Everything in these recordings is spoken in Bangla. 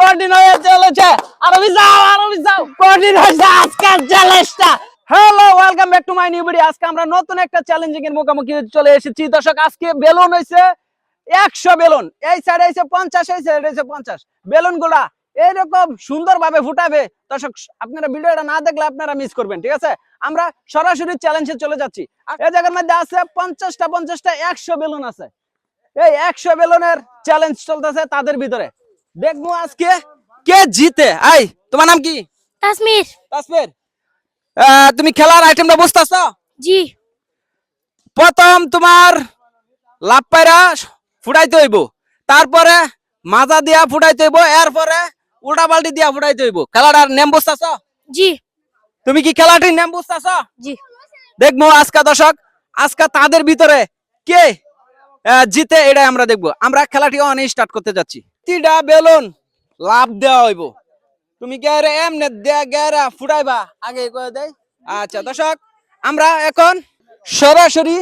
কঠিন হয়ে চলেছে। আরো যাও কঠিন হয়েছে আজকের চ্যালেঞ্জটা। Hello, welcome back to my new video. আজকে আমরা নতুন একটা চ্যালেঞ্জিং এর মুখোমুখি চলে এসেছি দর্শক। আজকে বেলুন হয়েছে 100 বেলুন, এই সাইডে হয়েছে 50, এই সাইডে হয়েছে 50। বেলুন গুলা এইরকম সুন্দর ভাবে ফুটাবে দর্শক, আপনারা ভিডিওটা না দেখলে আপনারা মিস করবেন, ঠিক আছে? আমরা সরাসরি চ্যালেঞ্জে চলে যাচ্ছি। এই জায়গার মধ্যে আছে 50টা 100 বেলুন আছে। এই 100 বেলুনের চ্যালেঞ্জ চলতেছে তাদের ভিতরে। দেখবো আজকে কে জিতে। আই, তোমার নাম কি? তাসমির। তাসমির, তুমি খেলার আইটেমটা বুঝতেছো? জি। প্রথম তোমার লাভ পায়রা ফুটাইতে হইব, তারপরে মাজা দিয়া ফুটাইতে হইব, এরপরে উল্টা পাল্টি দিয়া ফুটাইতে হইব। খেলাটার নেম বুঝতেছো? জি। তুমি কি খেলাটির নেম বুঝতেছো? জি। দেখবো আজকে দর্শক, আজকে তাদের ভিতরে কে জিতে এটাই আমরা দেখবো। আমরা খেলাটি অন স্টার্ট করতে যাচ্ছি। তিনটা বেলুন লাভ দেওয়া হইব। তুমি গেরে এমনে দেয়া গেরা ফুটাইবা আগে কয়ে দেয়। আচ্ছা দর্শক, আমরা এখন সরাসরি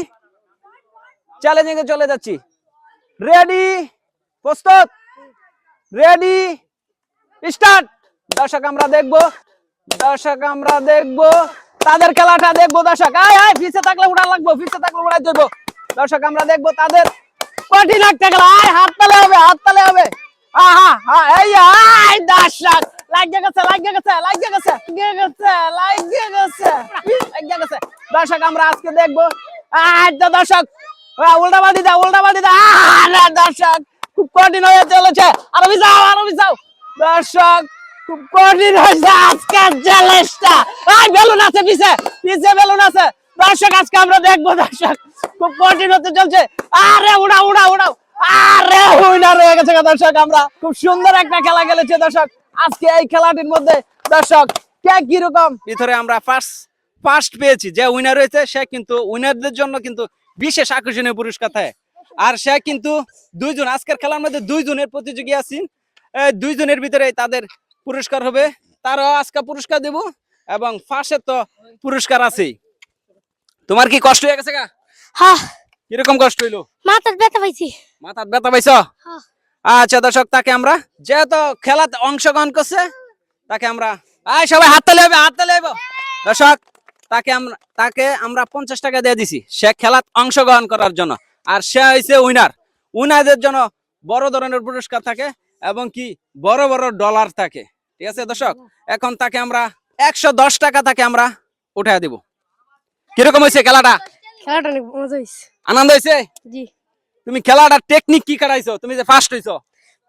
চ্যালেঞ্জিং এ চলে যাচ্ছি। রেডি, প্রস্তুত, রেডি, স্টার্ট। দর্শক আমরা দেখবো, তাদের খেলাটা দেখবো দর্শক। আয় পিছে থাকলে উড়া লাগবো, পিছে থাকলে উড়াই দেবো। দর্শক আমরা দেখবো তাদের কঠিন একটা খেলা। হাত তালে হবে। এই দর্শক লাগিয়ে গেছে। দর্শক আমরা আজকে দেখবো। দর্শক উল্টা বাদি দা। দর্শক খুব কঠিন হয়ে চলেছে। আরো যাও দর্শক, খুব কঠিন হয়েছে আজকের চ্যালেঞ্জটা। বেলুন আছে পিছে বেলুন আছে দর্শক। আজকে আমরা দেখবো দর্শক, খুব কঠিন হতে চলছে। আরে উড়াও। আরে উইনার হয়ে গেছে দর্শক। আমরা খুব সুন্দর একটা খেলা খেলেছি দর্শক আজকে। এই খেলাটির মধ্যে দর্শক কে কিরকম ভিতরে আমরা ফার্স্ট পেয়েছি। যে উইনার হয়েছে সে কিন্তু উইনারদের জন্য কিন্তু বিশেষ আকর্ষণীয় পুরস্কার থাকে। আর সে কিন্তু দুইজন, আজকের খেলার মধ্যে দুইজনের প্রতিযোগী আছেন। দুইজনের ভিতরে তাদের পুরস্কার হবে, তারাও আজকে পুরস্কার দেব এবং ফার্স্টের তো পুরস্কার আছেই। তোমার কি কষ্ট হয়ে গেছে গা? হ্যাঁ। কিরকম কষ্ট হইলো? মাথার ব্যথা পাইছি। মাথার ব্যথা পাইছো? হ্যাঁ। আচ্ছা দর্শক, তাকে আমরা যেহেতু খেলাতে অংশগ্রহণ করছে তাকে আমরা সবাই হাততালি হবে দর্শক। তাকে আমরা 50 টাকা দিয়ে দিছি সে খেলাত অংশগ্রহণ করার জন্য। আর সে হয়েছে উইনারদের জন্য বড় ধরনের পুরস্কার থাকে এবং কি বড় বড় ডলার থাকে, ঠিক আছে দর্শক? এখন তাকে আমরা 110 টাকা তাকে আমরা উঠায় দেব। কিরকম হয়েছে খেলাটা? খেলাটা অনেক মজা হইছে। আনন্দ হয়েছে? জি। তুমি খেলাটার টেকনিক কি কাটাইছো? তুমি যে ফার্স্ট হইছো,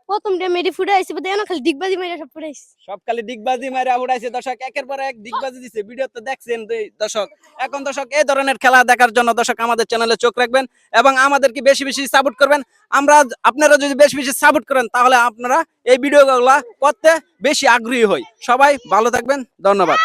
প্রথম ডে মেডি ফুটে আইছে, বদে না খালি ডিগবাজি মাইরা সব ফুটে আইছে। সব খালি ডিগবাজি মাইরা উড়াইছে দর্শক। একের পর এক ডিগবাজি দিছে, ভিডিও তো দেখছেন দর্শক। এখন দর্শক এই ধরনের খেলা দেখার জন্য দর্শক আমাদের চ্যানেলে চোখ রাখবেন এবং আমাদেরকে বেশি বেশি সাপোর্ট করবেন। আপনারা যদি বেশি বেশি সাপোর্ট করেন তাহলে আপনারা এই ভিডিওগুলো করতে বেশি আগ্রহী হই। সবাই ভালো থাকবেন, ধন্যবাদ।